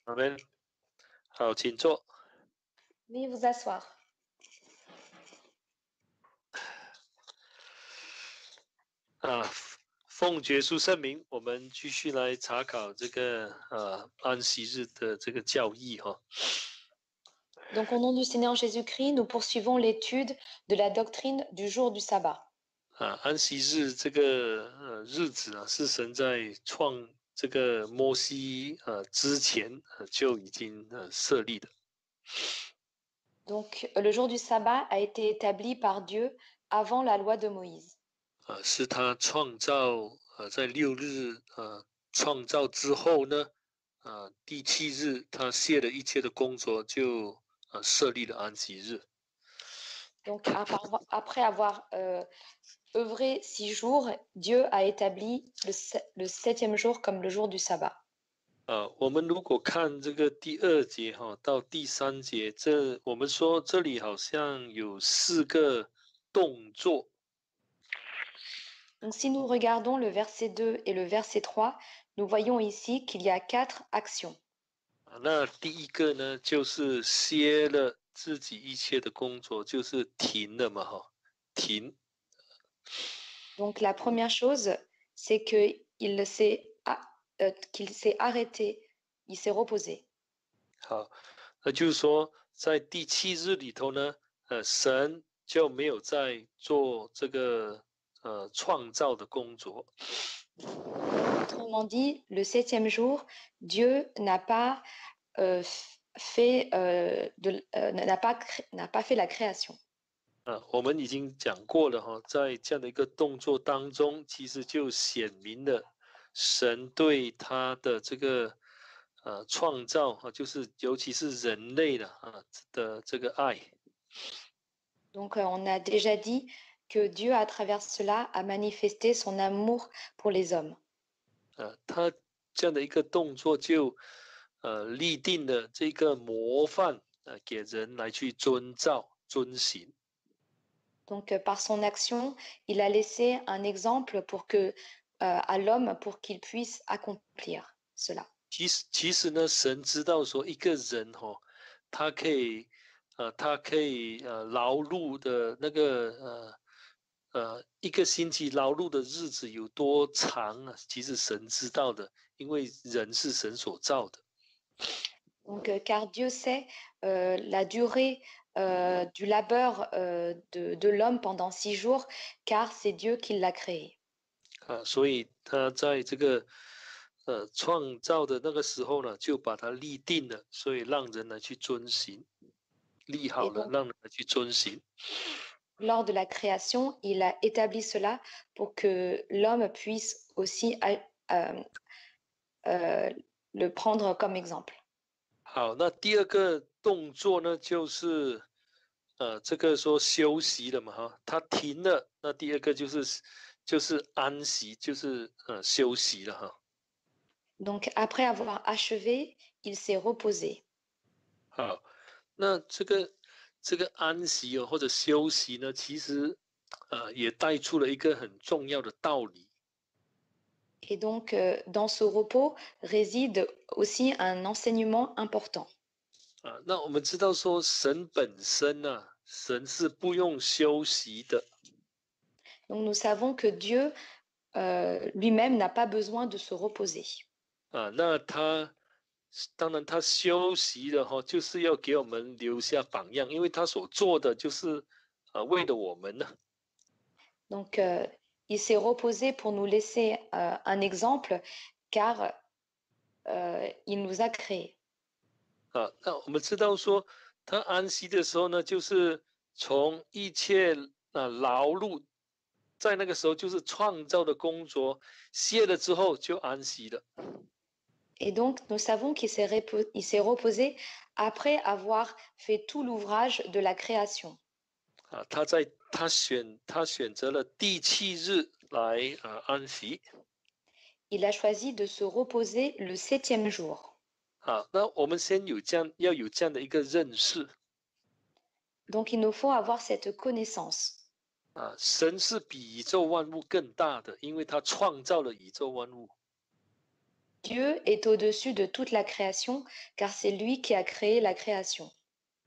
阿门。好，请坐。Veuillez vous asseoir. 奉耶稣圣名，我们继续来查考这个安息日的这个教义哈。Donc, au nom du Seigneur Jésus-Christ, nous poursuivons l'étude de la doctrine du jour du sabbat. 安息日这个日子啊，是神在创这个摩西之前就已经设立的。Donc, le jour du sabbat a été établi par Dieu avant la loi de Moïse. 是他创造在6日创造之后呢，第7日他卸了一切的工作，就设立了安息日。Donc, après avoir œuvré 6 jours, Dieu a établi le 7e jour comme le jour du sabbat. 我们如果看这个第2节到第3节，我们说这里好像有4个动作。Donc, si nous regardons le verset 2 et le verset 3, nous voyons ici qu'il y a 4 actions. 那第一个呢，就是歇了自己一切的工作，就是停了嘛，停。Donc, la première chose, c'est qu'il s'est arrêté, il s'est reposé. 好，那就是说，在第7日里头呢，神就没有在做这个创造的工作。Autrement dit, le 7e jour, Dieu n'a pas fait la création. 我们已经讲过了在这样的一个动作当中，其实就显明了神对他的这个创造就是尤其是人类的这个爱。Donc, on a déjà dit que Dieu, à travers cela, a manifesté son amour pour les hommes. 他这样的一个动作就立定了这个模范给人来去遵照遵行。Donc, par son action, il a laissé un exemple à l'homme pour qu'il puisse accomplir cela. 其实呢，神知道说一个人他可以劳碌的那个一个星期劳碌的日子有多长啊？其实神知道的，因为人是神所造的。Donc, car Dieu sait la durée du labeur de l'homme pendant 6 jours, car c'est Dieu qui l'a créé. 所以他在这个创造的那个时候呢，就把它立定了，所以让人来去遵行，立好了，让人来去遵行。Lors de la création, il a établi cela pour que l'homme puisse aussi le prendre comme exemple. 好，那第二个动作呢，就是这个说休息了嘛，他停了，那第二个就是安息，就是休息了Donc après avoir achevé, il s'est reposé. 好，那这个安息或者休息呢，其实也带出了一个很重要的道理。Et donc dans ce repos réside aussi un enseignement important. 那我们知道说神本身神是不用休息的。Donc nous savons que Dieu lui-même n'a pas besoin de se reposer. 那当然他休息了就是要给我们留下榜样，因为他所做的就是为了我们呢。Donc il s'est reposé pour nous laisser un exemple, car il nous a créés. 那我们知道说他安息的时候呢，就是从一切劳碌，在那个时候就是创造的工作歇了之后就安息了。Et donc, nous savons qu'il s'est reposé après avoir fait tout l'ouvrage de la création. 他选择了第7日来安息。Il a choisi de se reposer le 7e jour. 那我们先要有这样的一个认识。Donc, il nous faut avoir cette connaissance. 神是比宇宙万物更大的，因为他创造了宇宙万物。Dieu est au-dessus de toute la création, car c'est lui qui a créé la création.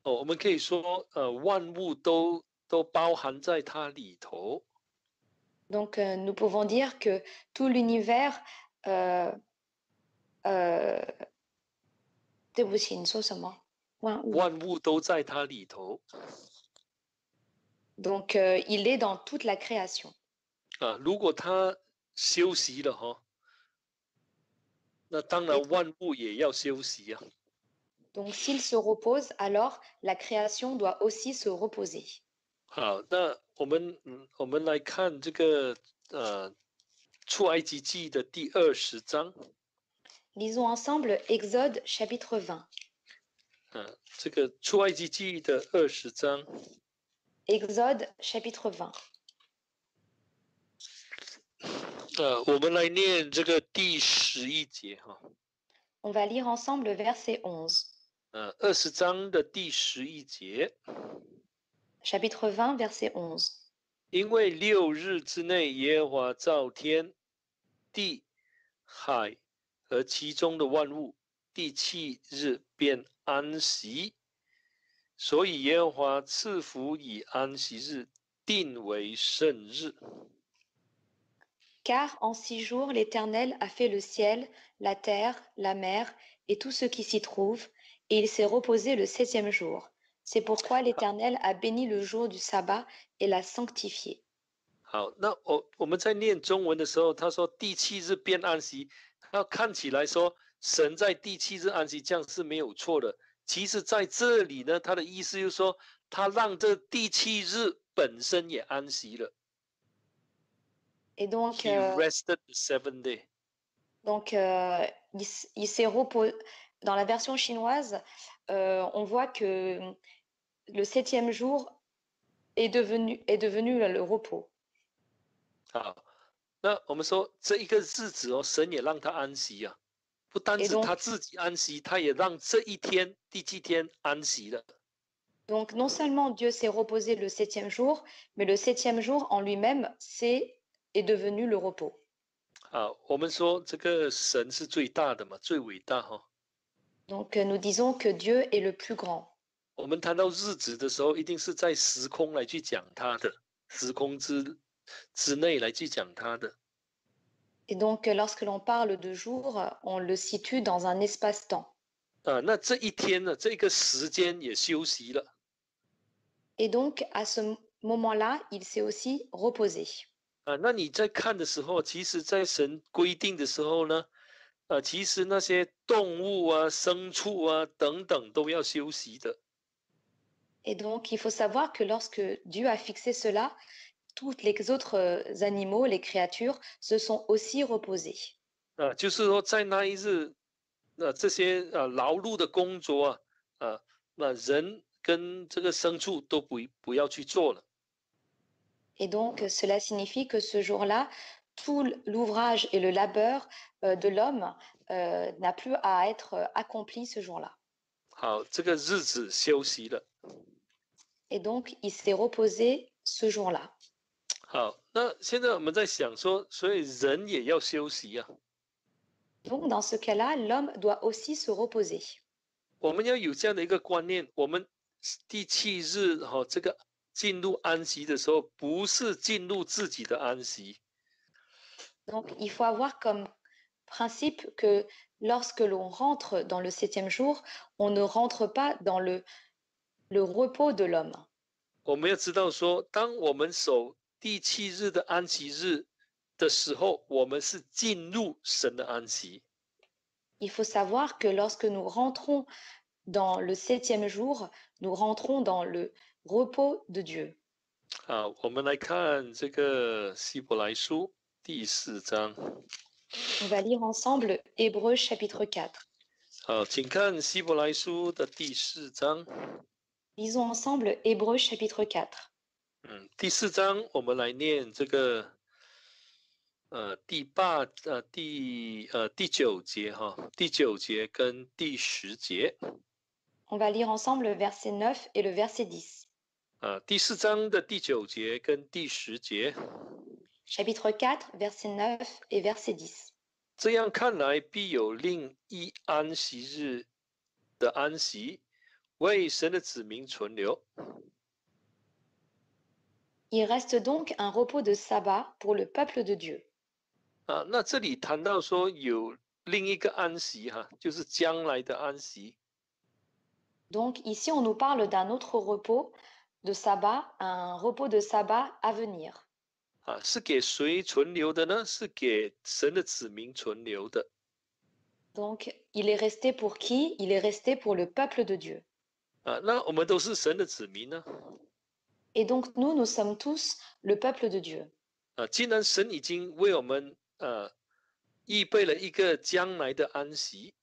我们可以说，万物都包含在它里头。Donc, nous pouvons dire que tout l'univers, euh, euh, 对不起，你说什么？万物。万物都在它里头。Donc, il est dans toute la création. 如果它休息了哈，那当然 Et 万物也要休息啊。donc, s'il se repose, alors la création doit aussi se reposer. 好，那我们来看这个出埃及记的第20章。Lisons ensemble Exode chapitre 20. 这个出埃及记的20章。Exode chapitre 20. 我们来念这个第11节哈。On va lire ensemble le verset 11. 20章的第11节。Chapitre 20, verset 11. 因为6日之内，耶和华造天地海和其中的万物，第7日便安息。所以耶和华赐福以安息日，定为圣日。Car en 6 jours, l'Éternel a fait le ciel, la terre, la mer et tout ce qui s'y trouve, et il s'est reposé le 7e jour. C'est pourquoi l'Éternel a béni le jour du sabbat et l'a sanctifié. 好，那我们在念中文的时候，他说第7日便安息，那看起来说神在第7日安息，这样是没有错的。其实在这里呢，他的意思就是说，他让这第7日本身也安息了。Et donc, He rested the 7th day. donc il s'est reposé. Dans la version chinoise, on voit que le 7e jour est devenu le repos. 好，那我们说这一个日子哦，神也让他安息啊，不单止他自己安息，他也让这一天第7天安息了。Donc, non seulement Dieu s'est reposé le 7e jour, mais le 7e jour en lui-même est devenu le repos. 我们说这个神是最大的嘛，最伟大哈。Donc, nous disons que Dieu est le plus grand. 我们谈到日子的时候，一定是在时空来去讲他的，时空之内来去讲他的。Et donc, lorsque l'on parle de jour, on le situe dans un espace-temps. 那这一天呢，这个时间也休息了。Et donc, à ce moment-là, il s'est aussi reposé. 那你在看的时候，其实在神规定的时候呢，其实那些动物啊、牲畜啊等等都要休息的。Et donc, il faut savoir que lorsque Dieu a fixé cela, tous les autres animaux, les créatures, se sont aussi reposés. 就是说在那一日，这些劳碌的工作那人跟这个牲畜都不要去做了。Et donc, cela signifie que ce jour-là, tout l'ouvrage et le labeur de l'homme n'a plus à être accompli ce jour-là. 好，这个日子休息了。Et donc, il s'est reposé ce jour-là. 好，那现在我们在想说，所以人也要休息啊。Donc, dans ce cas-là, l'homme doit aussi se reposer. 我们要有这样的一个观念，我们第7日这个进入安息的时候，不是进入自己的安息。Donc, il faut avoir comme principe que lorsque l'on rentre dans le 7e jour, on ne rentre pas dans le repos de l'homme. 我们要知道说，当我们守第7日的安息日的时候，我们是进入神的安息。Il faut savoir que lorsque nous rentrons dans le 7e jour, nous rentrons dans le repos de Dieu. 好，我们来看这个希伯来书第4章。On va lire ensemble Hébreux chapitre 4. 好，请看希伯来书的第4章。Lisons ensemble Hébreux chapitre 4. 第4章我们来念这个第9节哈，第9节跟第10节。On va lire ensemble le verset 9 et le verset 10. 第4章的第9节跟第10节。Chapitre 4, verset 9 et verset 10. 这样看来，必有另一安息日的安息，为神的子民存留。Il reste donc un repos de sabbat pour le peuple de Dieu. 那这里谈到说有另一个安息就是将来的安息。Donc ici, on nous parle d'un autre repos de sabbat, un repos de sabbat à venir. 是给谁存留的呢？是给神的子民存留的。Donc il est resté pour qui? Il est resté pour le peuple de Dieu. 那我们都是神的子民呢。Et donc nous, nous sommes tous le peuple de Dieu. 既然神已经为我们预备了一个将来的安息。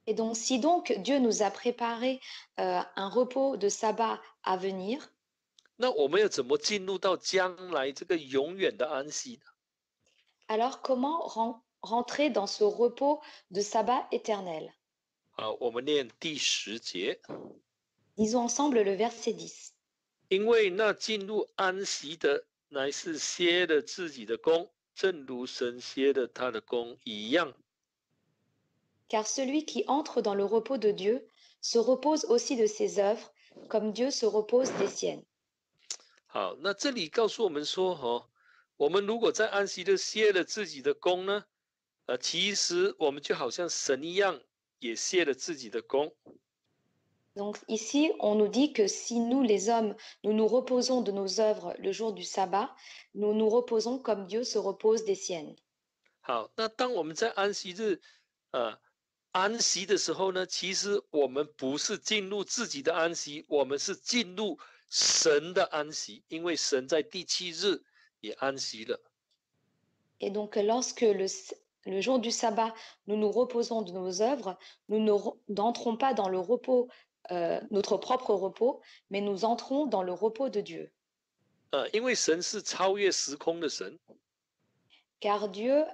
Et donc si donc Dieu nous a préparé un repos de sabbat à venir, 那我们要怎么进入到将来这个永远的安息呢？ alors comment rentrer dans ce repos de sabbat éternel? 我们念第10节。Lisons ensemble le verset 10. 因为那进入安息的，乃是歇了自己的工，正如神歇了他的工一样。Car celui qui entre dans le repos de Dieu se repose aussi de ses œuvres, comme Dieu se repose des siennes. 好，那这里告诉我们说，我们如果在安息日歇了自己的工呢，其实我们就好像神一样，也歇了自己的工。Donc ici, on nous dit que si nous, les hommes, nous nous reposons de nos œuvres le jour du sabbat, nous nous reposons comme Dieu se repose des siennes. 好，那当我们在安息日，安息的时候呢，其实我们不是进入自己的安息，我们是进入神的安息，因为神在第7日也安息了。Et donc lorsque le jour du sabbat, nous nous reposons de nos œuvres, nous n'entrons pas dans le repos, notre propre repos, mais nous entrons dans le repos de Dieu. 因为神是超越时空的神。Car Dieu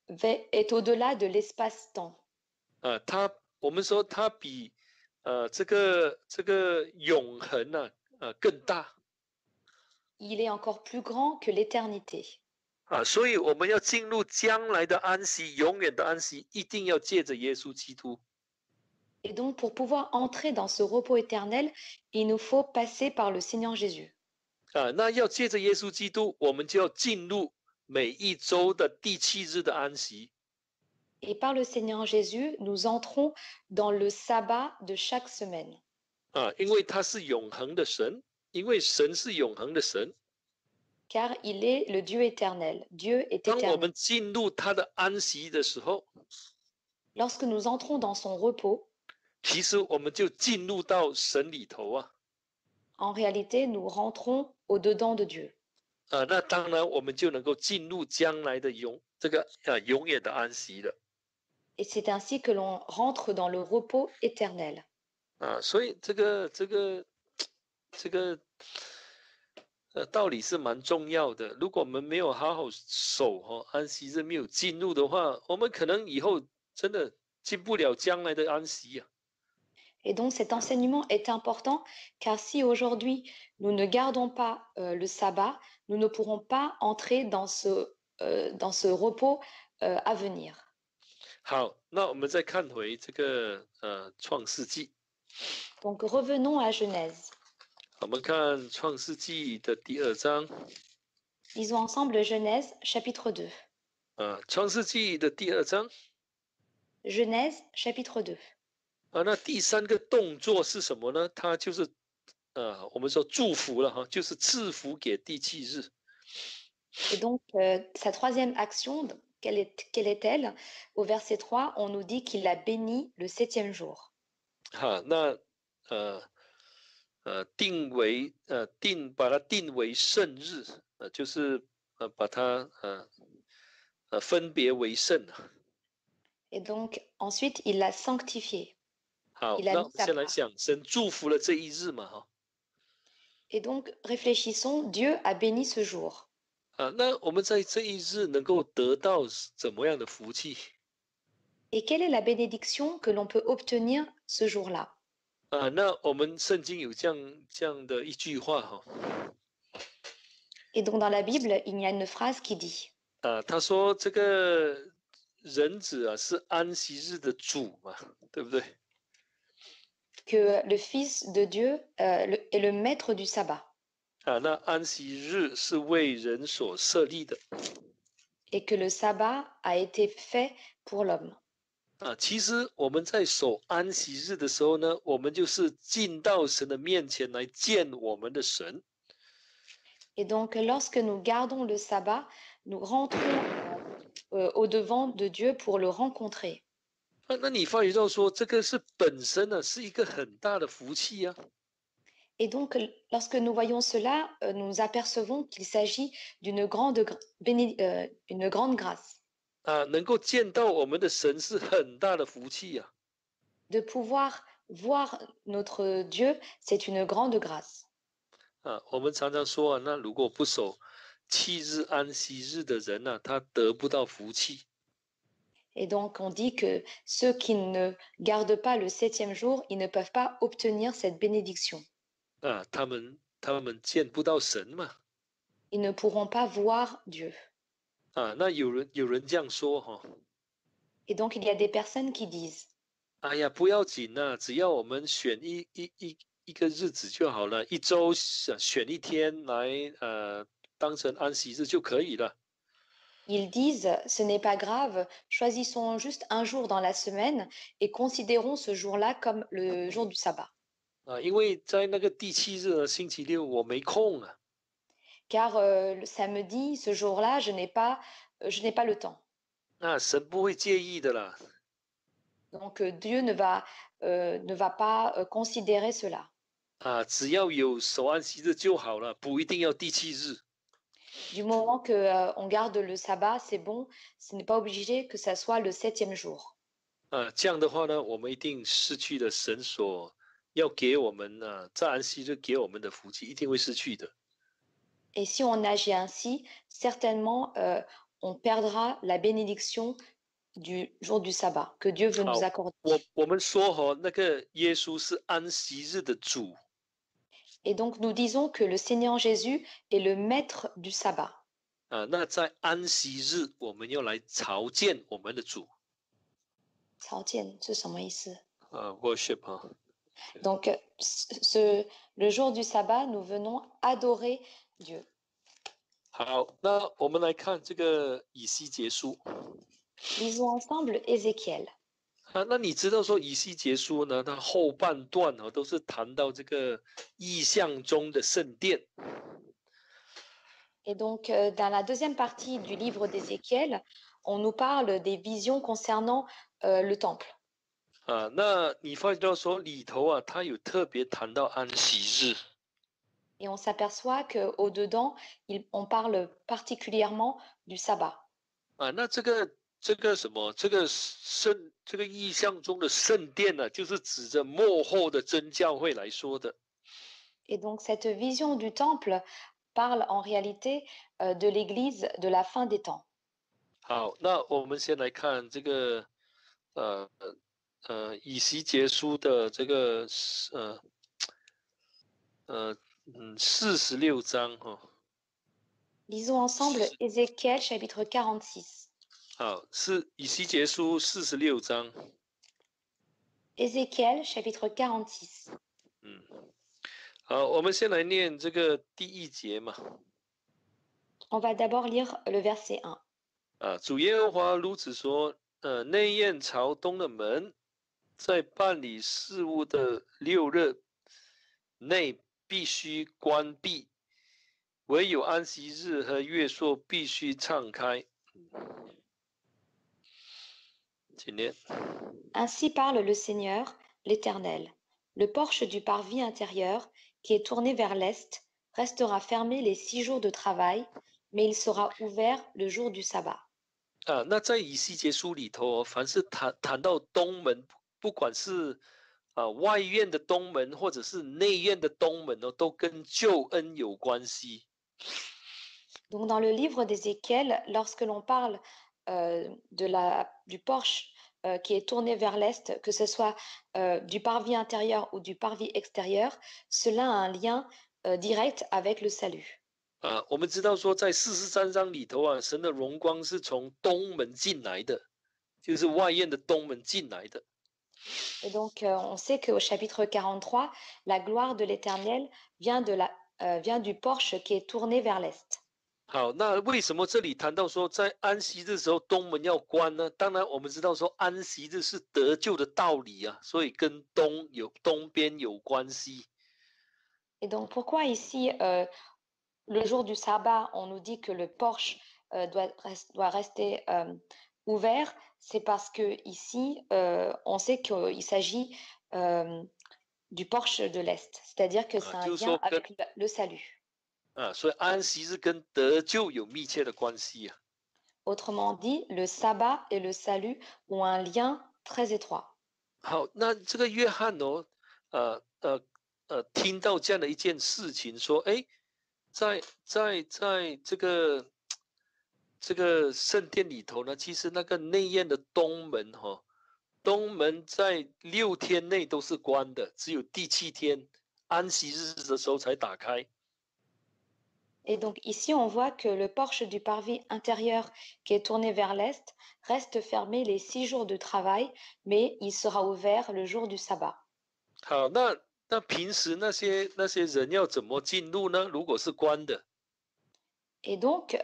est au-delà de l'espace-temps. 我们说他比这个永恒更大。Il est encore plus grand que l'éternité. 所以我们要进入将来的安息，永远的安息，一定要借着耶稣基督。Et donc, pour pouvoir entrer dans ce repos éternel, il nous faut passer par le Seigneur Jésus. 那要借着耶稣基督，我们就要进入每一周的第7日的安息。Et par le Seigneur Jésus, nous entrons dans le sabbat de chaque semaine. 因为他是永恒的神，因为神是永恒的神。Car il est le Dieu éternel. Dieu est 当我 éternel. 们进入他的安息的时候， Lorsque nous entrons dans son repos, 其实我们就进入到神里头en réalité, nous rentrons au-dedans de Dieu. 那当然我们就能够进入将来的永远的安息了。Et c'est ainsi que l'on rentre dans le repos éternel. 所以这个道理是蛮重要的。如果我们没有好好守安息日，没有进入的话，我们可能以后真的进不了将来的安息。 Et donc cet enseignement est important car si aujourd'hui nous ne gardons pas le sabbat, nous ne pourrons pas entrer dans ce repos à venir. 好，那我们再看回这个创世纪。 Donc revenons à Genèse. 我们看创世纪的第2章。 Lisons ensemble Genèse chapitre 2. 创世纪的第2章。 Genèse chapitre 2. 那第3个动作是什么呢？它就是我们说祝福了就是赐福给第7日。 Et donc sa troisième action, quelle est-elle? Au verset 3, on nous dit qu'il a béni le 7e jour. 那把它定为圣日，就是把它分别为圣。 Et donc ensuite il l'a sanctifié. 好，那我们先来想，神祝福了这一日嘛Et donc réfléchissons, Dieu a béni ce jour. 那我们在这一日能够得到怎么样的福气？ Et quelle est la bénédiction que l'on peut obtenir ce jour-là? 那我们圣经有这样的一句话Et donc dans la Bible, il y a une phrase qui dit 他说这个人子啊是安息日的主嘛，对不对？ que le Fils de Dieu est le maître du sabbat 啊，那安息日是为人所设立的 et que le sabbat a été fait pour l'homme. 啊。其实我们在守安息日的时候呢，我们就是进到神的面前来见我们的神。 Et donc, lorsque nous gardons le sabbat, nous rentrons au-devant de Dieu pour le rencontrer. 那你发觉到说，这个是本身呢是一个很大的福气啊。 Et donc, lorsque nous voyons cela, nous apercevons qu'il s'agit d'une une grande grâce. 啊，能够见到我们的神是很大的福气啊。 De pouvoir voir notre Dieu, c'est une grande grâce. 啊，我们常常说啊，那如果不守七日安息日的人呢、他得不到福气。 Et donc, on dit que ceux qui ne gardent pas le 7e jour, ils ne peuvent pas obtenir cette bénédiction. 啊，他们见不到神嘛。 Ils ne pourront pas voir Dieu. 啊，那有人这样说哈、Et donc, il y a des personnes qui disent, 哎呀，不要紧啊，只要我们选一个日子就好了，一周选一天来当成安息日就可以了。 ils disent, ce n'est pas grave, choisissons juste un jour dans la semaine et considérons ce jour-là comme le jour du sabbat. 啊，因为在那个第七日星期六我没空啊。 Car le samedi, ce jour-là, je n'ai pas le temps. 那神不会介意的啦。 Donc, Dieu ne va pas considérer cela. 啊，只要有守安息日就好了，不一定要第七日。 Du moment que on garde le sabbat, c'est bon, ce n'est pas obligé que ça soit le 7e jour. 啊，这样的话呢，我们一定失去了神所要给我们在安息日给我们的福气，一定会失去的。 Et si on agit ainsi, certainement, on perdra la bénédiction du jour du sabbat que Dieu veut nous 好，accorder. 我们说那个耶稣是安息日的主 Et donc, nous disons que le Seigneur Jésus est le maître du sabbat. 啊，那在安息日我们要来朝见我们的主 worship 啊。 Donc, le jour du sabbat, nous venons adorer Dieu. 好，那我们来看这个以西结书 Lisons ensemble Ézéchiel. 啊。那你知道说以西结书呢，它后半段都是谈到这个意象中的圣殿。 Et donc, dans la deuxième partie du livre d'Ézéchiel, on nous parle des visions concernant le temple. 啊，那你发觉到说里头啊，它有特别谈到安息日 Et on s'aperçoit qu'au-dedans, on parle particulièrement du sabbat. 啊。那这个什么，这个意象中的圣殿呢、就是指着末后的真教会来说的。 Et donc, cette vision du temple parle en réalité de l'Église de la fin des temps. 好，那我们先来看这个以西结书的这个46章哈。 Lisons ensemble Ézéchiel chapitre 46. 好，是以西结书46章。 Ézéchiel chapitre 46. 好，我们先来念这个第一节嘛。 On va d'abord lire le verset 1. 啊，主耶和华如此说：内院朝东的门，在办理事务的6日内必须关闭，唯有安息日和月朔必须敞开。请念。 Ainsi parle le Seigneur, l'Éternel. Le porche du parvis intérieur, qui est tourné vers l'est, restera fermé les 6 jours de travail, mais il sera ouvert le jour du sabbat. 啊，那在以西结书里头，凡是谈到东门，不管是外院的东门，或者是内院的东门都跟救恩有关系。 Donc dans le livre d'Ézéchiel, lorsque l'on parle du porche qui est tourné vers l'est, que ce soit du parvis intérieur ou du parvis extérieur, cela a un lien direct avec le salut. 我们知道说，在43章里头神的荣光是从东门进来的。就是外院的东门进来的。 Et donc, on sait qu'au chapitre 43, la gloire de l'Éternel vient du porche qui est tourné vers l'est. 好，那为什么这里谈到说在安息日的时候东门要关呢？当然，我们知道说安息日是得救的道理啊，所以跟东边有关系。Et donc, pourquoi ici, le jour du sabbat, on nous dit que le porche doit rester ouvert? C'est parce que ici, on sait qu'il s'agit euh, du porche de l'est, c'est-à-dire que c'est 啊，un 就是 lien 说跟 avec le salut. 所以安息日跟得救有密切的关系啊。Autrement dit, le sabbat et le salut ont un lien très étroit. 好，那这个约翰哦，听到这样的一件事情，说，哎，在这个圣殿里头呢，其实那个内院的东门哈、东门在6天内都是关的，只有第7天安息日的时候才打开。 Et donc ici, on voit que le porche du parvis intérieur qui est tourné vers l'est reste fermé les 6 jours de travail, mais il sera ouvert le jour du sabbat. 好，那平时那些人要怎么进入呢？如果是关的， Et donc,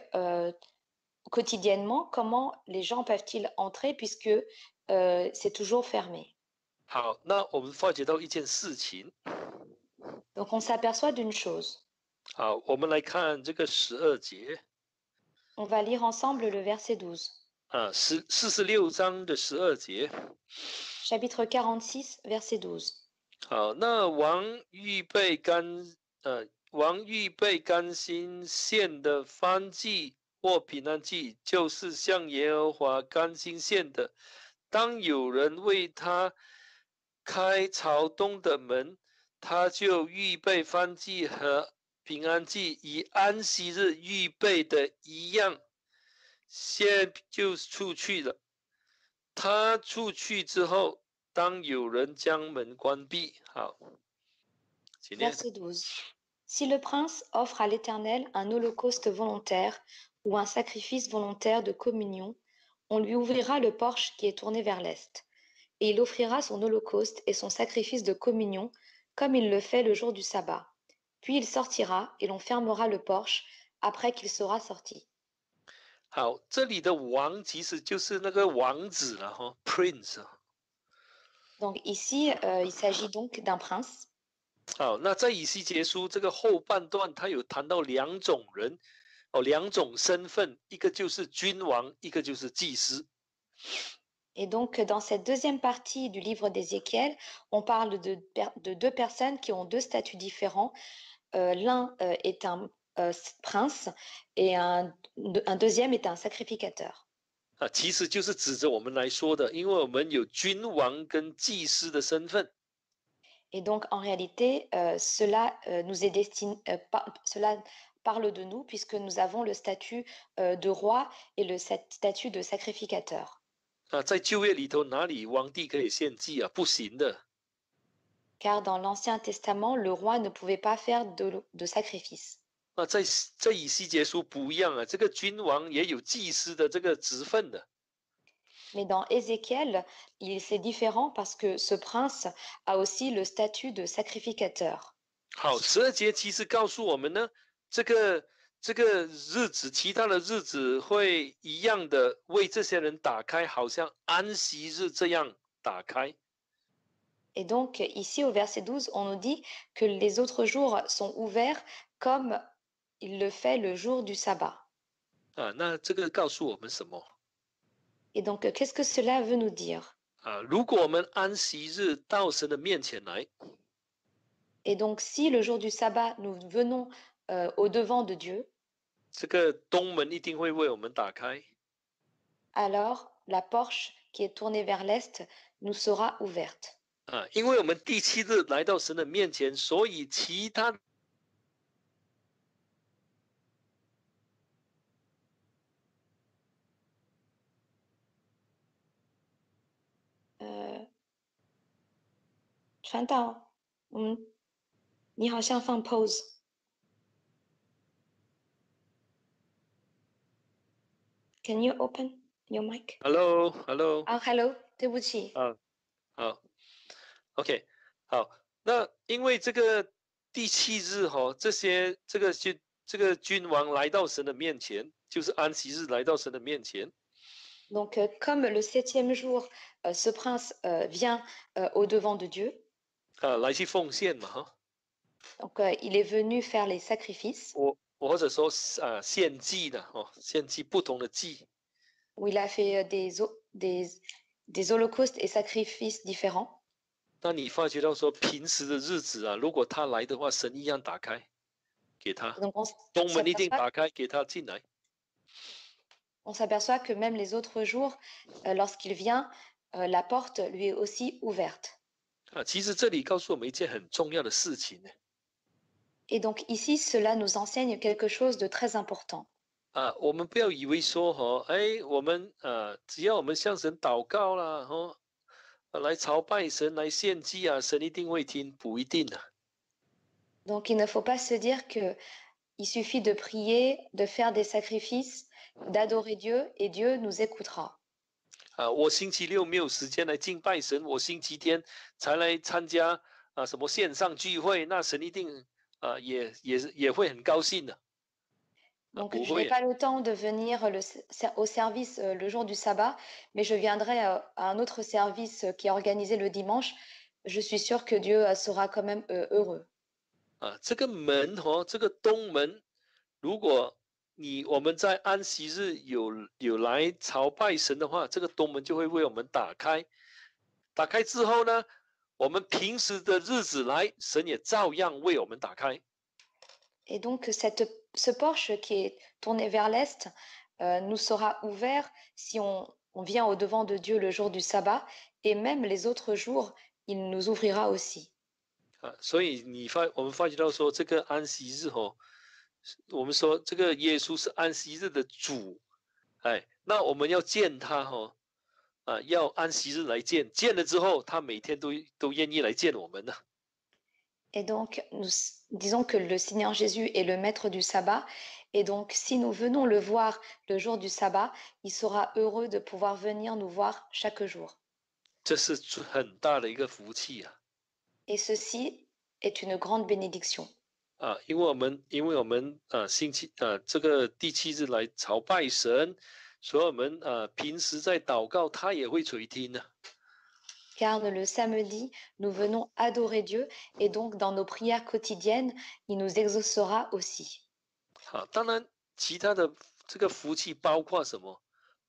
quotidiennement, comment les gens peuvent-ils entrer puisque c'est toujours fermé? 好，那我们发觉到一件事情。 Donc on s'aperçoit d'une chose. 好，我们来看这个12节 On va lire ensemble le verset 12. 啊，46章的12节。Chapitre 46, verset 12. 好，那王预备甘心献的燔祭或平安祭，就是向耶和华甘心献的。当有人为他开朝东的门，他就预备燔祭和平安祭，以安息日预备的一样，先就出去了。他出去之后，当有人将门关闭。好，请念。 Verset 12. Si le prince offre à l'Éternel un holocauste volontaire ou un sacrifice volontaire de communion, on lui ouvrira le porche qui est tourné vers l'est, et il offrira son holocauste et son sacrifice de communion comme il le fait le jour du sabbat. Puis il sortira et l'on fermera le porche après qu'il sera sorti. 好，这里的王其实就是那个王子了哈，Prince。Donc ici, il s'agit donc d'un prince. 好，那在以西结书这个后半段，他有谈到2种人，2种身份，一个就是君王，一个就是祭司。Et donc, dans cette deuxième partie du livre d'Ézéchiel, on parle de deux personnes qui ont deux statuts différents. L'un est un prince et un deuxième est un sacrificateur. 啊，其实就是指着我们来说的，因为我们有君王跟祭司的身份。 Et donc, en réalité, cela nous est destiné, cela parle de nous puisque nous avons le statut de roi et le statut de sacrificateur. 啊，在旧约里头，哪里皇帝可以献祭啊？不行的。 Car dans l'Ancien Testament, le roi ne pouvait pas faire de sacrifice. 啊，在以西结书不一样啊，这个君王也有祭司的这个职分的。 Mais dans Ézéchiel, c'est différent parce que ce prince a aussi le statut de sacrificateur. 好，12节其实告诉我们呢，这个日子，其他的日子会一样的为这些人打开，好像安息日这样打开。 Et donc ici au verset 12, on nous dit que les autres jours sont ouverts comme il le fait le jour du sabbat. 啊，那这个告诉我们什么？ Et donc qu'est-ce que cela veut nous dire? 啊，如果我们安息日到神的面前来， Et donc si le jour du sabbat, nous venons au devant de Dieu, 这个东门一定会为我们打开。 alors la porche qui est tournée vers l'est nous sera ouverte. 啊，因为我们第7日来到神的面前，所以其他 传到，你好像放 pause。Can you open? Your mic. Hello，Hello，啊，Hello，对不起。好，OK，好，那因为这个第七日这个君王来到神的面前，就是安息日来到神的面前。Donc, comme le septième jour, ce prince vient au-devant de Dieu, 来去奉献嘛哈。donc il est venu faire les sacrifices, 我或者说献祭的献祭不同的祭。où il a fait des holocaustes et sacrifices différents. 那你发觉到说平时的日子如果他来的话，神一样打开给他， Donc,东门一定s'aperçoit 打开给他进来。on s'aperçoit que même les autres jours, lorsqu'il vient, la porte lui est aussi ouverte. 其实这里告诉我们一件很重要的事情呢。Et donc ici, cela nous enseigne quelque chose de très important. 我们不要以为说我们只要我们向神祷告啦来朝拜神来献祭神一定会听，不一定啊。 Donc il ne faut pas se dire que il suffit de prier, de faire des sacrifices, d'adorer Dieu et Dieu nous écoutera. 我星期六没有时间来敬拜神，我星期天才来参加什么线上聚会，那神一定也会很高兴的。 Donc, 不 je n'ai 会 pas le temps de venir au service le jour du sabbat, mais je viendrai à un autre service qui est organisé le dimanche. Je suis sûre que Dieu sera quand même heureux. 这个门这个东门，如果我们在安息日有来朝拜神的话，这个东门就会为我们打开。打开之后呢，我们平时的日子来，神也照样为我们打开。 Et donc, ce porche qui est tourné vers l'est nous sera ouvert si on vient au-devant de Dieu le jour du sabbat, et même les autres jours, il nous ouvrira aussi. 所以我们发觉到说，这个安息日我们说这个耶稣是安息日的主，那我们要见他要安息日来见，见了之后，他每天都愿意来见我们的。 Et donc, nous disons que le Seigneur Jésus est le maître du sabbat. Et donc, si nous venons le voir le jour du sabbat, il sera heureux de pouvoir venir nous voir chaque jour. 这是很大的一个福气啊！ Et ceci est une grande bénédiction. 因为我们这个第七日来朝拜神，所以我们平时在祷告，他也会垂听的。 Car le samedi, nous venons adorer Dieu et donc dans nos prières quotidiennes, il nous exaucera aussi. 当然其他的这个福气包括什么？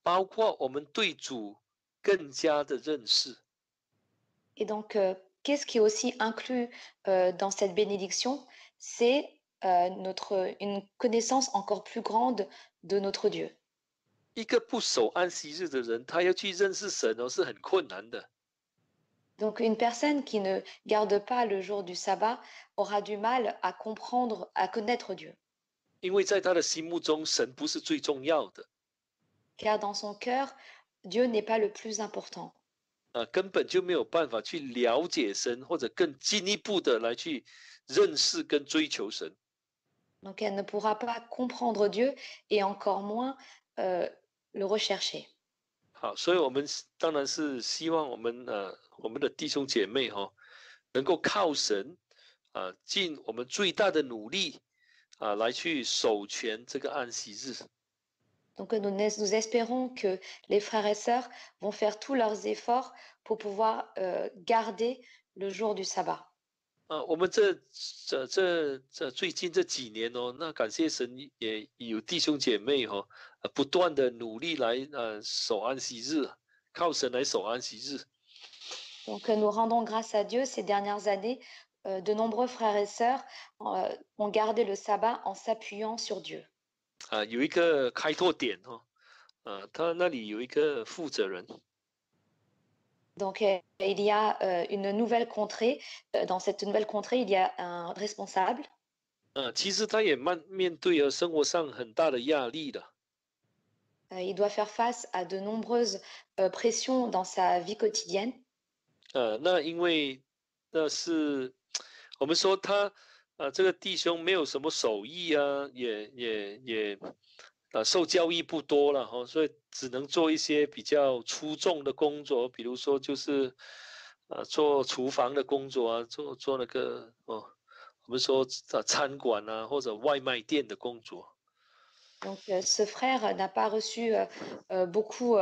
包括我们对主更加的认识。 Et donc, qu'est-ce qui est aussi inclus dans cette bénédiction? C'est une connaissance encore plus grande de notre Dieu. 一个不守安息日的人，他要去认识神是很困难的。 Donc, une personne qui ne garde pas le jour du sabbat aura du mal à comprendre, à connaître Dieu. 因为在他的心目中，神不是最重要的。 Car dans son cœur, Dieu n'est pas le plus important. 根本就没有办法去了解神，或者更进一步的来去认识跟追求神。 Donc, elle ne pourra pas comprendre Dieu et encore moins le rechercher. 好，所以我们当然是希望我们的弟兄姐妹能够靠神尽我们最大的努力来去守全这个安息日。 Donc, nous espérons que les frères et sœurs vont faire tous leurs efforts pour pouvoir garder le jour du sabbat. 我们最近这几年那感谢神也有弟兄姐妹不断的努力来守安息日，靠神来守安息日。 Donc, nous rendons grâce à Dieu ces dernières années. De nombreux frères et sœurs ont gardé le sabbat en s'appuyant sur Dieu. 有一个开拓点他那里有一个负责人。 Donc, il y a une nouvelle contrée. Dans cette nouvelle contrée, il y a un responsable. 其实他也面对生活上很大的压力的。 Il doit faire face à de nombreuses pressions dans sa vie quotidienne. 那因为那是我们说他这个弟兄没有什么手艺受教育不多了哈，所以只能做一些比较出众的工作，比如说就是做厨房的工作啊，做那个我们说餐馆啊或者外卖店的工作。Donc, ce frère n'a pas reçu beaucoup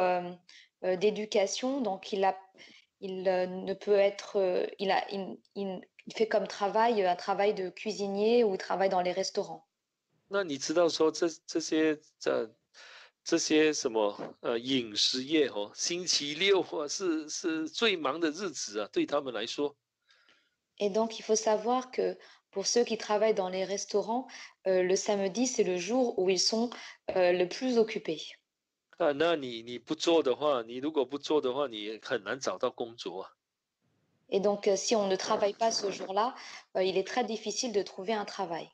d'éducation, donc ne peut être, il fait comme travail un travail de cuisinier ou il travaille dans les restaurants. 那你知道说这些什么饮食业哦，星期六是最忙的日子啊，对他们来说。Et donc, il faut savoir que pour ceux qui travaillent dans les restaurants, le samedi, c'est le jour où ils sont le plus occupés. 那你不做的话，你如果不做的话，你很难找到工作啊。Et donc, si on ne travaille pas ce jour-là, il est très difficile de trouver un travail.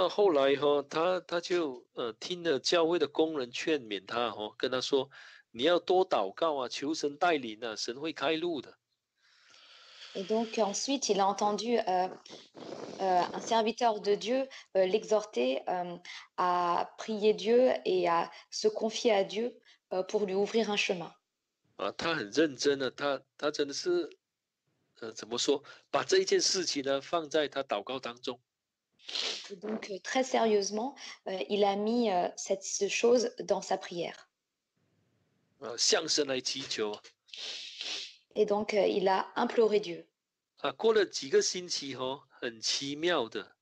后来他就听了教会的工人劝勉他跟他说，你要多祷告啊，求神带领啊，神会开路的。Et donc, ensuite, il a entendu un serviteur de Dieu l'exhorter à prier Dieu et à se confier à Dieu pour lui ouvrir un chemin. 他很认真的，他真的是怎么说，把这一件事情呢放在他祷告当中。Et donc, très sérieusement, il a mis cette chose dans sa prière. 向神来祈求 Et donc, il a imploré Dieu. 过了几个星期很奇妙的，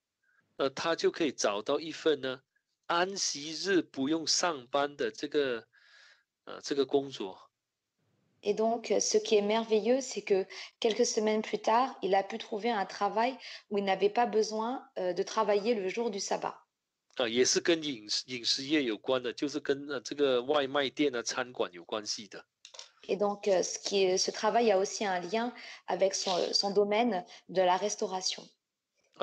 他就可以找到一份呢安息日不用上班的这个工作。Et donc, ce qui est merveilleux, c'est que quelques semaines plus tard, il a pu trouver un travail où il n'avait pas besoin de travailler le jour du sabbat. 也是跟饮食业有关的，就是跟这个外卖店啊、餐馆有关系的。Et donc, ce travail a aussi un lien avec son domaine de la restauration.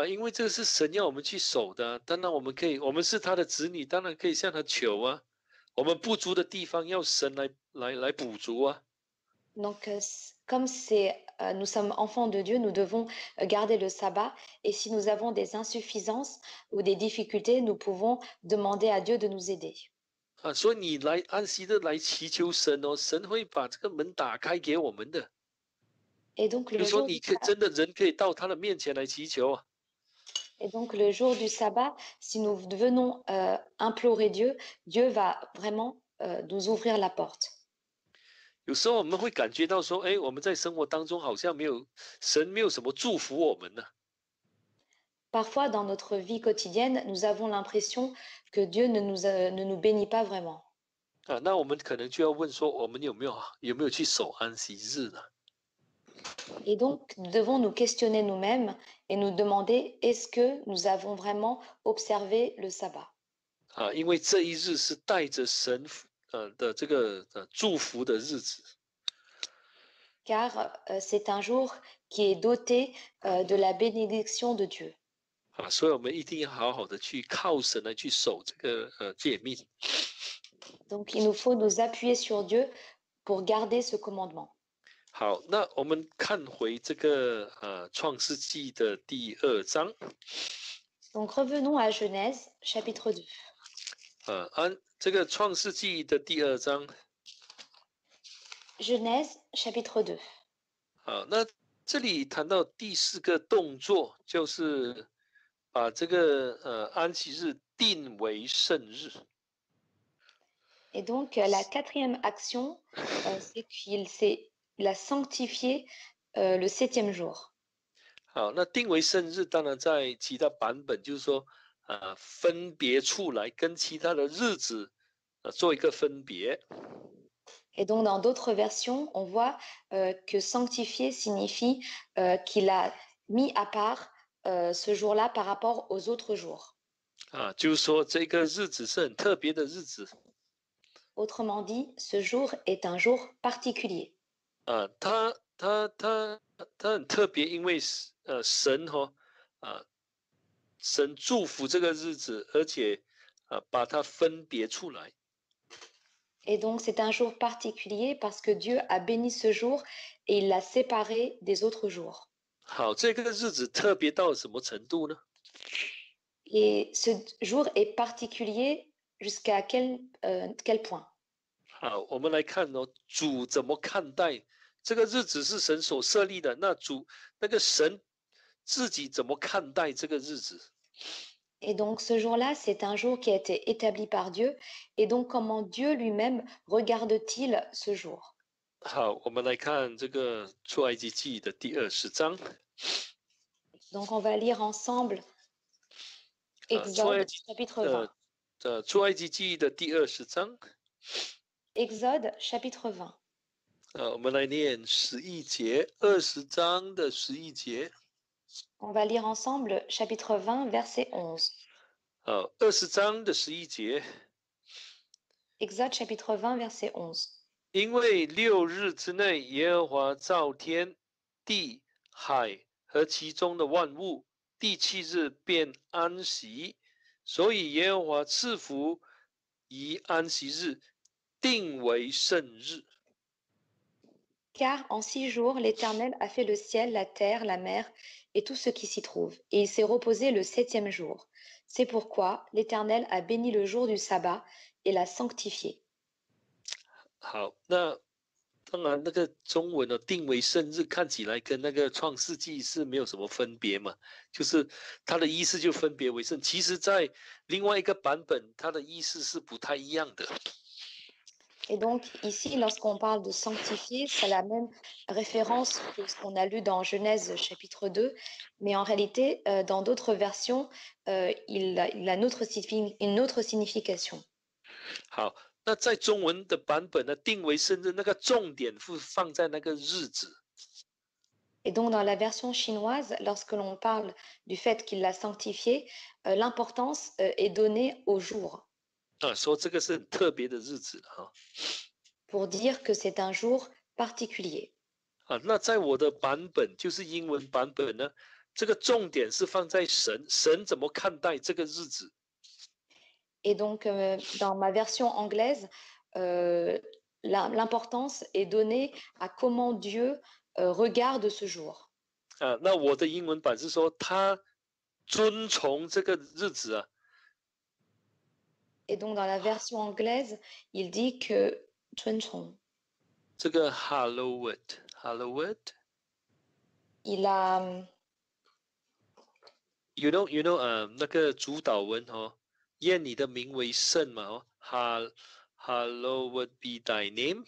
因为这是神要我们去守的，当然我们可以，我们是他的子女，当然可以向他求啊。我们不足的地方要神来补足啊。Donc, comme nous sommes enfants de Dieu, nous devons garder le sabbat. Et si nous avons des insuffisances ou des difficultés, nous pouvons demander à Dieu de nous aider. 所以你来安息日来祈求神神会把这个门打开给我们的。Et donc,就le说jour du 你真的人可以到他的面前来祈求啊。Et donc, le jour du sabbat, si nous venons implorer Dieu, Dieu va vraiment nous ouvrir la porte. 有时候我们会感觉到说，哎，我们在生活当中好像神没有什么祝福我们呢。Parfois, dans notre vie quotidienne, nous avons l'impression que Dieu ne nous bénit pas vraiment. 那我们可能就要问说，我们有没有去守安息日呢？Et donc, nous devons nous questionner nous-mêmes et nous demander est-ce que nous avons vraiment observé le sabbat? 因为这一日是带着神的这个祝福的日子。Car c'est un jour qui est doté de la bénédiction de Dieu. 所以我们一定要好好的去靠神来去守这个诫命。Donc, il nous faut nous appuyer sur Dieu pour garder ce commandement. 好，那我们看回这个创世纪的第2章。Donc, revenons à Genèse, chapitre 2. 按这个创世纪的第2章。Genèse, chapitre 2. 好，那这里谈到第4个动作，就是把这个安息日定为圣日。Et donc, la quatrième action, c'est qu'il a sanctifié le septième jour. 好，那定为圣日，当然在其他版本就是说，分别出来，跟其他的日子做一个分别。Et donc, dans d'autres versions, on voit que sanctifier signifie qu'il a mis à part ce jour-là par rapport aux autres jours. 就是说这个日子是很特别的日子。Autrement dit, ce jour est un jour particulier. 它很特别，因为神神祝福这个日子，而且把它分别出来。Et donc, c'est un jour particulier parce que Dieu a béni ce jour et il l'a séparé des autres jours. 好，这个日子特别到什么程度呢？ Et ce jour est particulier jusqu'à quel point? 好，我们来看哦，主怎么看待这个日子是神所设立的，那个神自己怎么看待这个日子？ Et donc ce jour-là, c'est un jour qui a été établi par Dieu. Et donc comment Dieu lui-même regarde-t-il ce jour? 好，我们来看这个出埃及记的第20章。Donc on va lire ensemble 出埃 Exode 及 chapitre 20. 出埃及记的第20章。Exode chapitre 20. 我们来念11节，20章的11节。On va lire ensemble chapitre 20, verset 11. 20章的11节。Exode chapitre 20, verset 11. 因为6日之内，耶和华造天地海和其中的万物，第7日便安息，所以耶和华赐福以安息日，定为圣日。Car en 6 jours, l'Éternel a fait le ciel, la terre, la mer et tout ce qui s'y trouve, et il s'est reposé le 7e jour. C'est pourquoi l'Éternel a béni le jour du sabbat et l'a sanctifié. 好，那当然那个中文的定为圣日看起来跟那个创世纪是没有什么分别嘛，就是它的意思就分别为圣。其实，在另外一个版本，它的意思是不太一样的。Et donc ici, lorsqu'on parle de sanctifier, c'est la même référence que ce qu'on a lu dans Genèse chapitre 2, mais en réalité, dans d'autres versions, il a une autre signification. 好，那在中文的版本呢，定为圣日，那个重点是放在那个日子。Et donc dans la version chinoise, lorsque l'on parle du fait qu'il l'a sanctifié, l'importance est donnée au jour 说这个是很特别的日子哈。pour dire que c'est un jour particulier. 那在我的版本，就是英文版本呢，这个重点是放在神，神怎么看待这个日子。Et donc dans ma version anglaise, l'importance est donnée à comment Dieu regarde ce jour. 那我的英文版是说他遵从这个日子啊。Et donc dans la version anglaise, il dit que 尊崇这个 hallowed， il a you know 那个主导文愿你的名为圣嘛hallowed be thy name。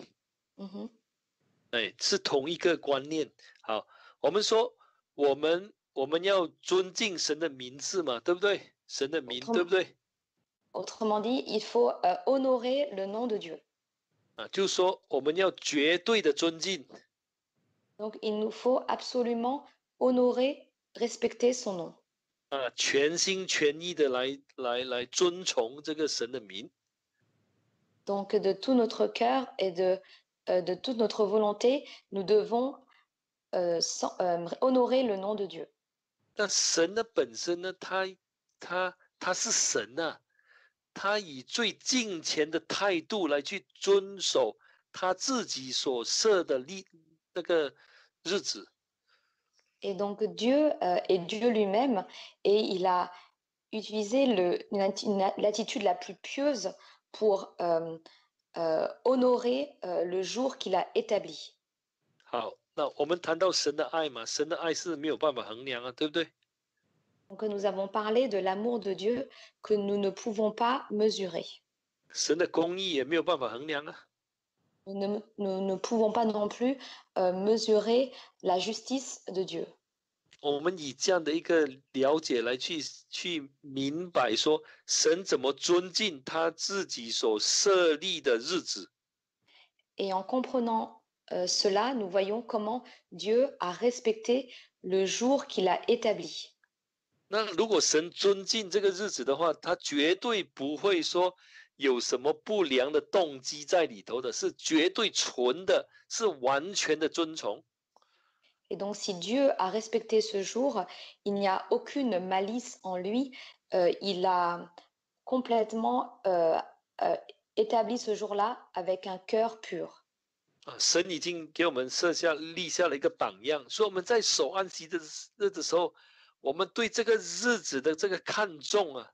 是同一个观念。好，我们说我们要尊敬神的名字嘛，对不对？神的名，对不对？ Autrement dit, il faut honorer le nom de Dieu. 就是说我们要绝对的尊敬。 Donc il nous faut absolument honorer, respecter son nom. 全心全意的来遵从这个神的名。 Donc de tout notre cœur et de toute notre volonté, nous devons honorer le nom de Dieu. 那神的本身呢，他是神啊，他以最敬虔的态度来去遵守他自己所设的那个日子。 Et donc Dieu est Dieu lui-même et il a utilisé l'attitude la plus pieuse pour honorer le jour qu'il a établi. 好，那我们谈到神的爱嘛，神的爱是没有办法衡量啊，对不对？ Donc nous avons parlé de l'amour de Dieu que nous ne pouvons pas mesurer. 神的公义也没有办法衡量啊。 Nous ne pouvons pas non plus mesurer la justice de Dieu. 我们以这样的一个了解来去明白说，神怎么尊敬他自己所设立的日子。 Et en comprenant cela, nous voyons comment Dieu a respecté le jour qu'il a établi. 那如果神尊敬这个日子的话，他绝对不会说有什么不良的动机在里头的，是绝对纯的，是完全的遵从。 Et donc si Dieu a respecté ce jour, il n'y a aucune malice en lui. Il a complètement établi ce jour-là avec un cœur pur. 神已经给我们立下了一个榜样，所以我们在守安息的日子的时候，我们对这个日子的这个看重啊，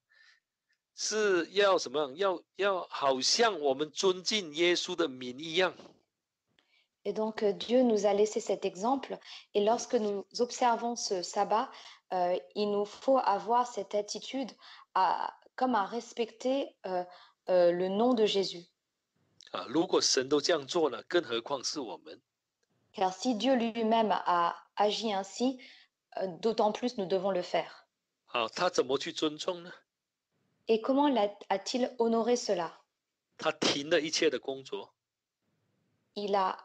是要什么样？要好像我们尊敬耶稣的名一样。Et donc, Dieu nous a laissé cet exemple. Et lorsque nous observons ce sabbat, il nous faut avoir cette attitude comme à respecter le nom de Jésus. 啊，如果神都这样做了，更何况是我们？ Car si Dieu lui-même a agi ainsi, d'autant plus nous devons le faire. 好，他怎么去尊重呢？Et comment a-t-il honoré cela? 他停了一切的工作， Il a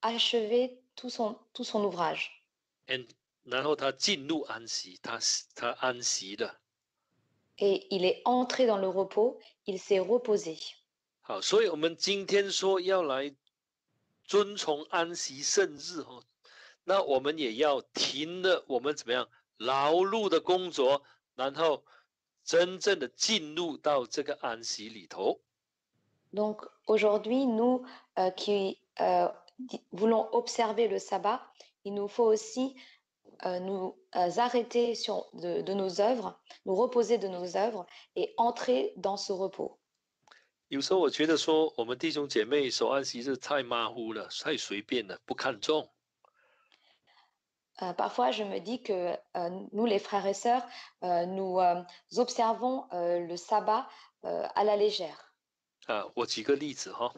achevé tout son ouvrage. 然后他进入安息，他安息了。 Et il est entré dans le repos, il s'est reposé. 好，所以我们今天说要来遵从安息圣日哦，那我们也要停了我们怎么样劳碌的工作，然后真正的进入到这个安息里头。 Donc aujourd'hui, nous qui voulons observer le sabbat, il nous faut aussi nous arrêter de nos œuvres, nous reposer de nos œuvres et entrer dans ce repos. 有时候我觉得说，我们弟兄姐妹守安息日太马虎了，太随便了，不看重。 Parfois, je me dis que nous, les frères et sœurs, nous observons le sabbat à la légère. 啊，我举个例子哈，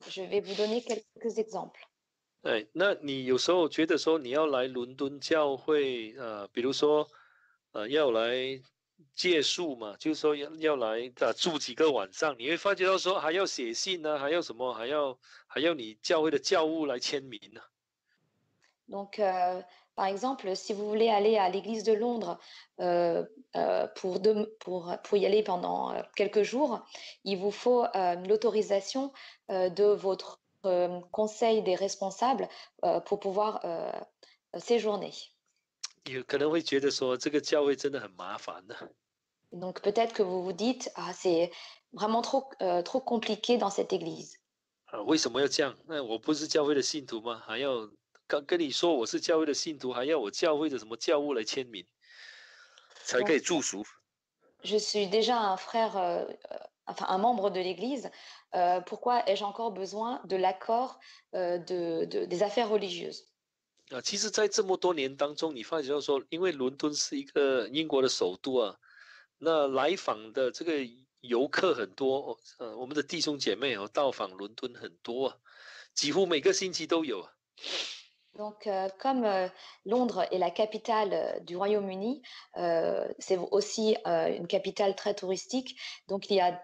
Je vais vous donner quelques exemples. 哎，那你有时候觉得说你要来伦敦教会，比如说，要来借宿嘛，就是说要来住几个晚上，你会发觉到说还要写信呢、还要什么，还要你教会的教务来签名呢、 Donc, par exemple, si vous voulez aller à l'église de Londres pour y aller pendant quelques jours, il vous faut l'autorisation de votre conseil des responsables pour pouvoir séjourner. 有可能会觉得说这个教会真的很麻烦的。 Donc, peut-être que vous vous dites, ah, c'est vraiment trop compliqué dans cette église. 啊，为什么要这样？那我不是教会的信徒吗？还要跟你说我是教会的信徒，还要我教会的什么教务来签名，才可以 Donc, 住宿？ je suis déjà un frère, enfin un membre de l'Église. Pourquoi ai-je encore besoin de l'accord des affaires religieuses? 啊，其实，在这么多年当中，你发觉到说，因为伦敦是一个英国的首都啊，那来访的这个游客很多，我们的弟兄姐妹哦，到访伦敦很多啊，几乎每个星期都有啊。 Donc, comme Londres est la capitale du Royaume-Uni, c'est aussi une capitale très touristique. Donc, il y a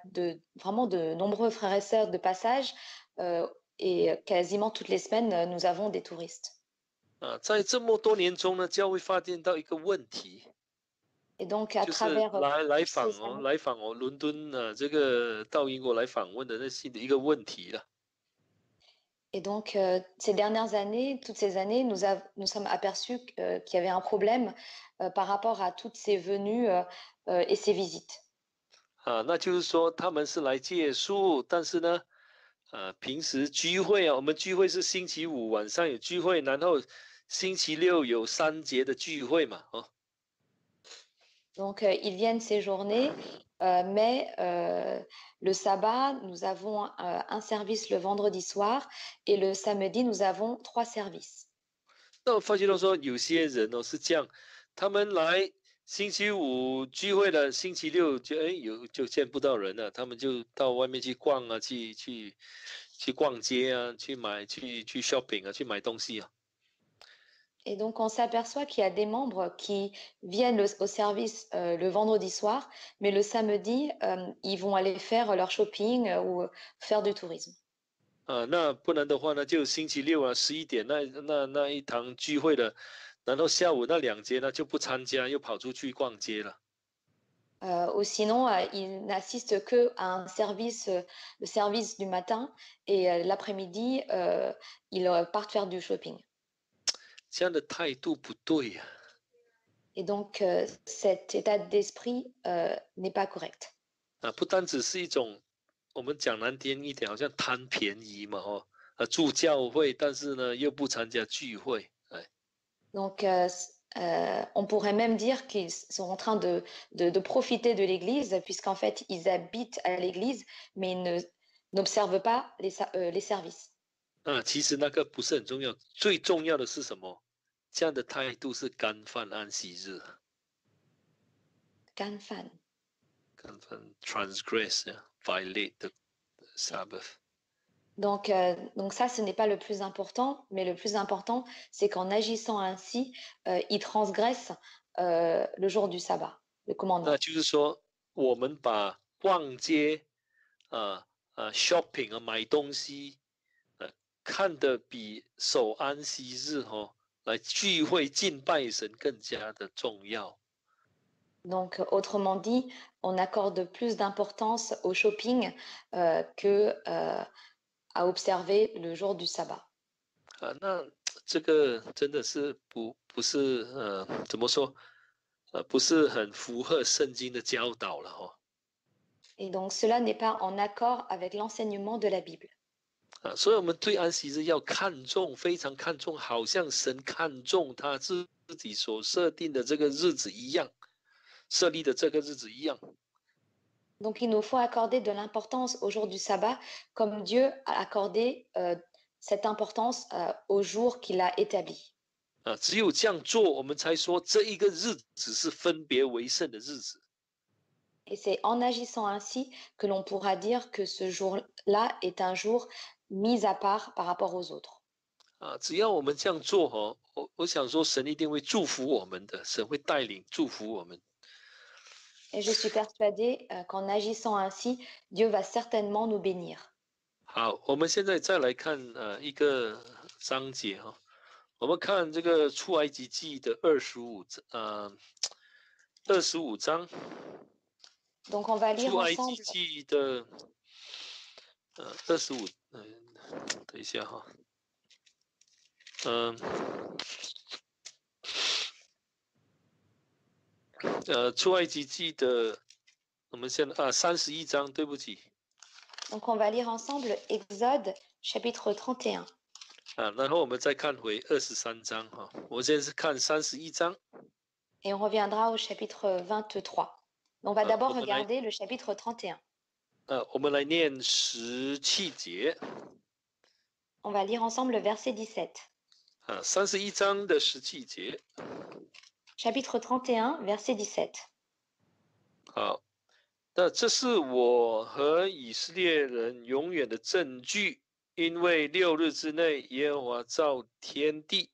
vraiment de nombreux frères et sœurs de passage et quasiment toutes les semaines, nous avons des touristes. 啊，在这么多年中呢，教会发现到一个问题， Et donc, à 就是 travers 来 toutes 访 ces 哦， années, 来访哦，伦敦这个到英国来访问的那些的一个问题了。 et donc, ces dernières années, toutes ces années, nous sommes aperçus qu'il y avait un problème par rapport à toutes ces venues et ces visites. 啊，那就是说他们是来借宿，但是呢，平时聚会啊，我们聚会是星期五晚上有聚会，然后星期六有3节的聚会嘛，哦， Donc, ils viennent séjourner, mais le sabbat, nous avons un service le vendredi soir et le samedi, nous avons 3 services. 那我发觉到说有些人哦是这样，他们来星期五聚会了，星期六就见不到人了，他们就到外面去逛啊，去逛街啊，去 shopping 啊，去买东西啊。 Et donc, on s'aperçoit qu'il y a des membres qui viennent au service le vendredi soir, mais le samedi, ils vont aller faire leur shopping ou faire du tourisme. 那不然的话呢，就星期六啊11点那一堂聚会了，然后下午那2节呢就不参加，又跑出去逛街了。 Ou sinon, ils n'assistent que à un service, le service du matin, et l'après-midi, ils partent faire du shopping. 这样的态度不对呀、 Et donc, cet état d'esprit n'est pas correct. 不单只是一种，我们讲难听一点，好像贪便宜嘛，住教会，但是呢又不参加聚会，哎， Donc, On pourrait même dire qu'ils sont en train de profiter de l'Église, puisqu'en fait, ils habitent à l'Église, mais n'observent pas les services. 其实那个不是很重要，最重要的是什么？这样的态度是干犯安息日，干犯。干犯 transgress violate the Sabbath。Donc ça, ce n'est pas le plus important, mais le plus important, c'est qu'en agissant ainsi, ils transgressent le jour du sabbat, le 那 commandement. 就是说，我们把逛街shopping 买东西看得比守安息日来聚会敬拜神更加的重要。Donc, autrement dit, on accorde plus d'importance au shopping que à observer le jour du sabbat. 那这个真的是不是怎么说不是很符合圣经的教导了Et donc, cela n'est pas en accord avec l'enseignement de la Bible. 所以我们对安息日要看重，非常看重，好像神看重他自己所设定的这个日子一样，设立的这个日子一样。Donc, il nous faut accorder de l'importance au jour du sabbat, comme Dieu a accordé cette importance au jour qu'il a établi. 只有这样做，我们才说这一个日子是分别为圣的日子。Et c'est en agissant ainsi que l'on pourra dire que ce jour-là est un jour mis à part par rapport aux autres. 只要我们这样做我想说神一定会祝福我们的，神会带领祝福我们。Et je suis persuadée qu'en agissant ainsi, Dieu va certainement nous bénir. 好，我们现在再来看一个章节我们看这个出埃及记的25章。Donc on va lire 出埃及 ensemble. 记的25，等一下出埃及记的，我们现在31章，对不起。Donc on va lire ensemble Exode chapitre 31. 然后我们再看回23章我现在是看31章。Et on reviendra au chapitre 23. On va d'abord regarder le chapitre 31. 我们来念17节。On va lire ensemble le verset 17. 31章的17节。Chapitre 31, verset 17. 好，那这是我和以色列人永远的证据，因为6日之内，耶和华造天地，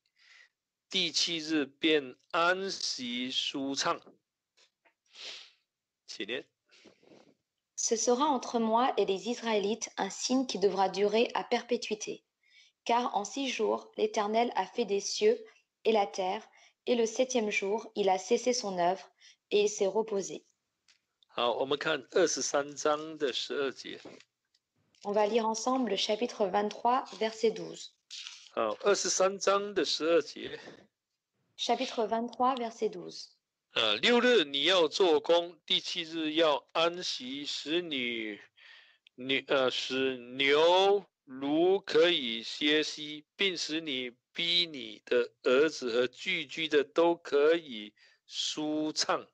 第7日便安息舒畅。请念。Ce sera entre moi et les Israélites un signe qui devra durer à perpétuité. Car en 6 jours, l'Éternel a fait des cieux et la terre, et le 7e jour, il a cessé son œuvre, et il s'est reposé. 好，我们看23章的12节。On va lire ensemble le chapitre 23, verset 12. 好，23章的12节。Chapitre 23, verset 12. 6日你要做工，第7日要安息，使牛驴可以歇息，并使你逼你的儿子和寄居的都可以舒畅。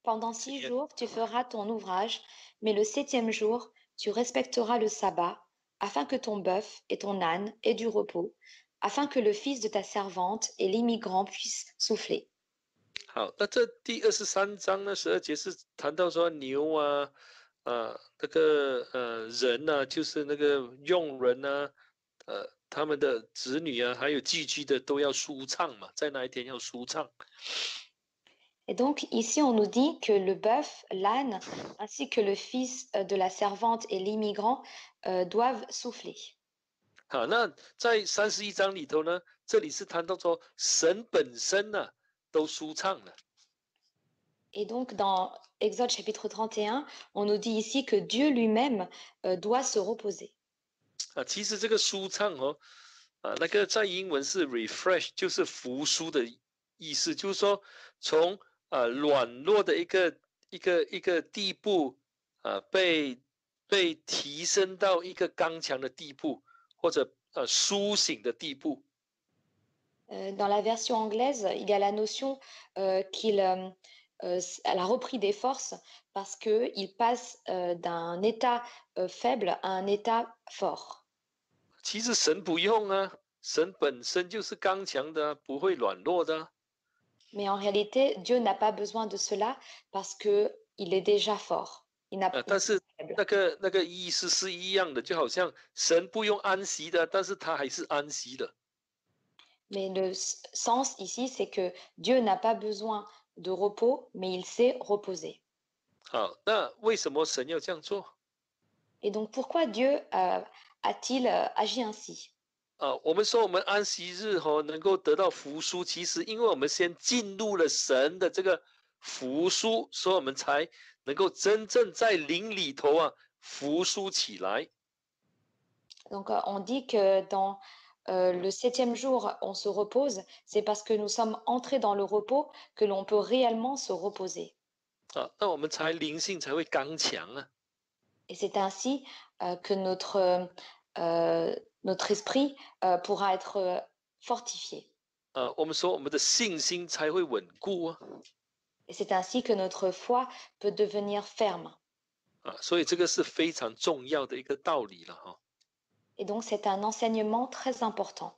Pendant 6 jours, tu feras ton ouvrage, mais le 7e jour, tu respecteras le sabbat, afin que ton bœuf et ton âne aient du repos, afin que le fils de ta servante et l'immigrant puissent souffler. 好，那这第23章呢，12节是谈到说牛那个人就是那个佣人他们的子女还有寄居的都要舒畅嘛，在那一天要舒畅。Et donc ici, on nous dit que le bœuf, l'âne, ainsi que le fils de la servante et l'immigrant doivent souffler. 好，那在31章里头呢，这里是谈到说神本身都舒畅了。Et donc dans Exode chapitre 31, on nous dit ici que Dieu lui-même doit se reposer. 其实这个舒畅那个在英文是 refresh， 就是复苏的意思，就是说从软弱的一个地步被提升到一个刚强的地步，或者苏醒的地步。Dans la version anglaise, il y a la notion elle a repris des forces parce qu'il passe d'un état faible à un état fort. 其实神不用啊，神本身就是刚强的啊，不会软弱的啊。Mais en réalité, Dieu n'a pas besoin de cela parce que il est déjà fort. Il 但 n'est 是 pas faible. 那个意思是一样的，就好像神不用安息的，但是他还是安息的。Mais sens ici, c'est que Dieu n'a pas besoin de repos, mais il sait reposer. 好，那为什么神要这样做？ Et donc, pourquoi Dieu a-t-il agi ainsi? 我们说我们安息日能够得到福书，其实因为我们先进入了神的这个福书，所以我们才能够真正在灵里头福书起来。Donc, on dit que dans le septième jour, on se repose. C'est parce que nous sommes entrés dans le repos que l'on peut réellement se reposer. 那我们灵性才会刚强啊。Et c'est ainsi que notre esprit pourra être fortifié. 我们说我们的信心才会稳固啊。Et c'est ainsi que notre foi peut devenir ferme. 所以这个是非常重要的一个道理了哈。Et donc, c'est un enseignement très important.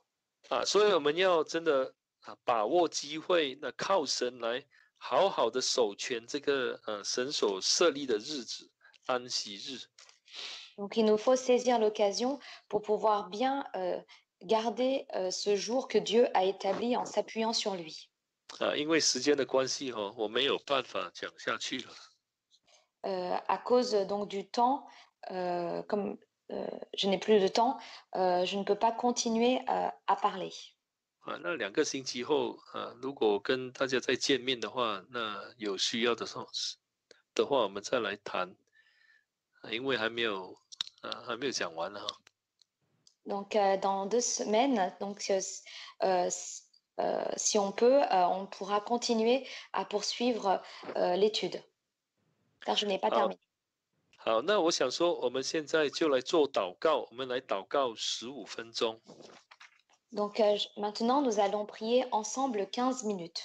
所以我们要真的把握机会，那靠神来好好的守全这个神所设立的日子，安息日。Donc, il nous faut saisir l'occasion pour pouvoir bien garder ce jour que Dieu a établi en s'appuyant sur lui. 因为时间的关系我没有办法讲下去了。À cause donc du temps, comme je n'ai plus de temps, je ne peux pas continuer à parler. 那2个星期后如果跟大家再见面的话，那有需要的时候的话，我们再来谈，因为还没有讲完了哈。Donc, dans 2 semaines, donc, si on peut, on pourra continuer à poursuivre l'étude, car je n'ai pas 好， terminé. 好，那我想说，我们现在就来做祷告，我们来祷告15分钟。Donc, maintenant, nous allons prier ensemble 15 minutes.